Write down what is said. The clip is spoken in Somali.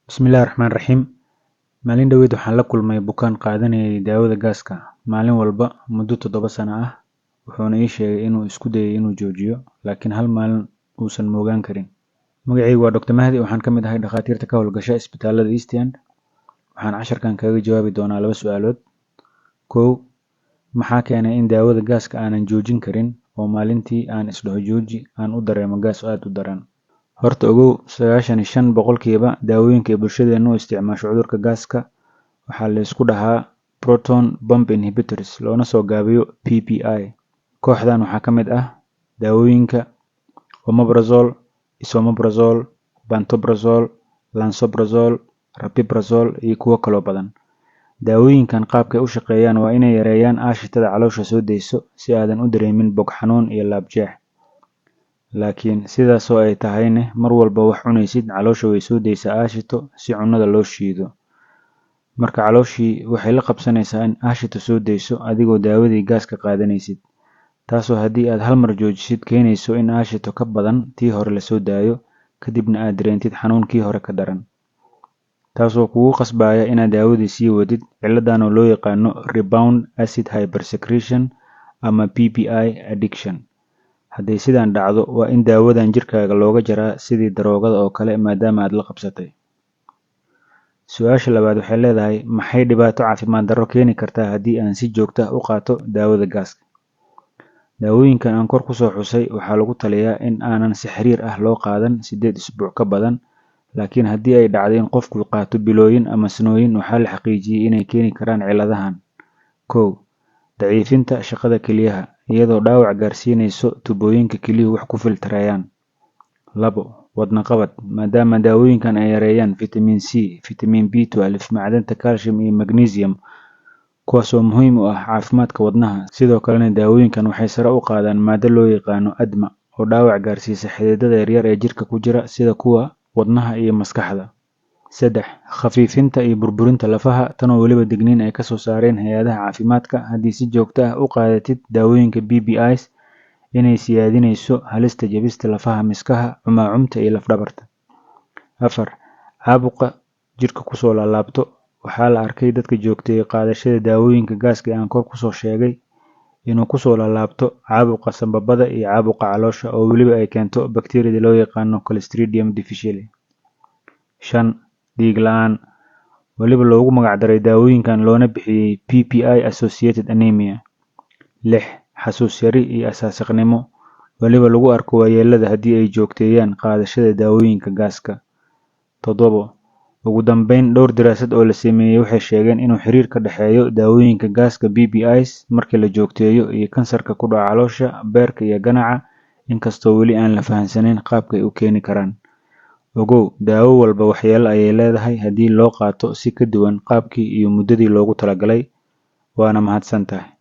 Bismillahirrahmanirrahiim. Maalin dhaweyd waxaan la kulmay bukaan qaadanayay daawada gaaska maalin walba muddo 7 sano ah. Wuxuuna ii sheegay inuu isku dayay inuu joojiyo, laakiin hal maalin uusan moogaan karin. Magacaygu waa Dr. Mahdi, waxaan ka mid ahay dhakhaatiirta ka howlgasha isbitaalada East End. Waxaan casharkan kaga jawaabi doonaa 2 su'aalood. 1. Maxaa keenay in daawada gaaska aanan joojin karin oo maalintii aan isdhaho jooji aan u dareemo gaas aad u daran? Horta ogow, 95% daawooyinka ee bulshadeenu u isticmaasho cudurka gaaska waxaa la isku dhahaa proton pump inhibitors, loona soo gaabiyo PPI. Kooxdan waxaa ka mid ah daawooyinka omeprazole, esomeprazole, pantoprazole, lansoprazole, rabeprazole iyo kuwo kaloo badan. Daawooyinkan qaabkay u shaqeeyaan waa inay yareeyaan aashitada caloosha soo deyso si aadan u dareemin bog xanuun iyo laabjeex. Laakiin sidaas oo ay tahayne mar walba wax cunaysid caloosha way soo deysaa aashito si cunnada loo shiido. Marka calooshii waxay la qabsanaysaa in aashito soo deyso adigoo daawadii gaaska qaadanaysid. Taasoo haddii aad hal mar joojisid keenayso in aashito ka badan tii hore la soo daayo, kadibna aad dareentid xanuunkii hore ka daran. Taasoo kugu qasbaya inaad daawadii sii wadid, ciladan oo loo yaqaano rebound acid hypersecretion ama PPI addiction. Hadday sidaan dhacdo, waa in daawadan jirkaaga looga jaraa sidii daroogada oo kale maadaama aad la qabsatay. Su'aasha labaad waxay leedahay, maxay dhibaato caafimaad darro keeni kartaa haddii aan si joogto ah u qaato daawada gaaska? Daawooyinkan aan kor ku soo xusay waxaa lagu taliyaa in aanan si xiriir ah loo qaadan 8 usbuuc ka badan, laakiin haddii ay dhacdo in qofku qaato bilooyin ama sanooyin, waxaa la xaqiijiyay inay keeni karaan ciladahan. 1. Daciifinta shaqada kelyaha, iyadoo dhaawac gaarsiinayso tubooyinka kelyuhu wax ku filtareeyaan. 2. Wadne qabad, maadaama daawooyinkan ay yareeyaan vitamin C, vitamin B12, macdanta calcium iyo magnesium, kuwaas oo muhiim u ah caafimaadka wadnaha. Sidoo kalena daawooyinkan waxay sare u qaadaan maado loo yaqaano ADMA oo dhaawac gaarsiisa xididada yaryar ee jirka ku jira sida kuwa wadnaha iyo maskaxda. 3. Khafiifinta iyo burburinta lafaha, tanoo weliba digniin ay ka soo saareen hay'adaha caafimaadka haddii si joogto ah u qaadatid daawooyinka PPIs inay siyaadinayso halista jabista lafaha miskaha, cumaacumta iyo lafdhabarta. 4. Caabuqa jirka kusoo laalaabto, waxaa la arkay dadka joogteeyay qaadashada daawooyinka gaaska aan kor kusoo sheegay inuu kusoo laalaabto caabuqa sambabada iyo caabuqa caloosha oo weliba ay keento bakteeriyada loo yaqaano Clostridium difficile. 5. Dhiig la'aan, weliba loogu magac daray daawooyinkan loona bixiyay PPI associated anemia. 6. Xasuus yari iyo asaasiqnimo, weliba lagu arko waayeelada haddii ay joogteeyaan qaadashada daawooyinka gaaska. 7. Ugu dambeyn, dhowr daraasad oo la sameeyay waxay sheegeen inuu xiriir ka dhexeeyo daawooyinka gaaska PPIs markii la joogteeyo iyo kansarka ku dhaca caloosha, beerka iyo ganaca, inkastoo weli aan la fahamsanayn qaabka ay u keeni karaan. Ogow, daawo walba waxyeello ayay leedahay haddii loo qaato si ka duwan qaabkii iyo muddadii loogu talagalay. Waana mahadsantahay.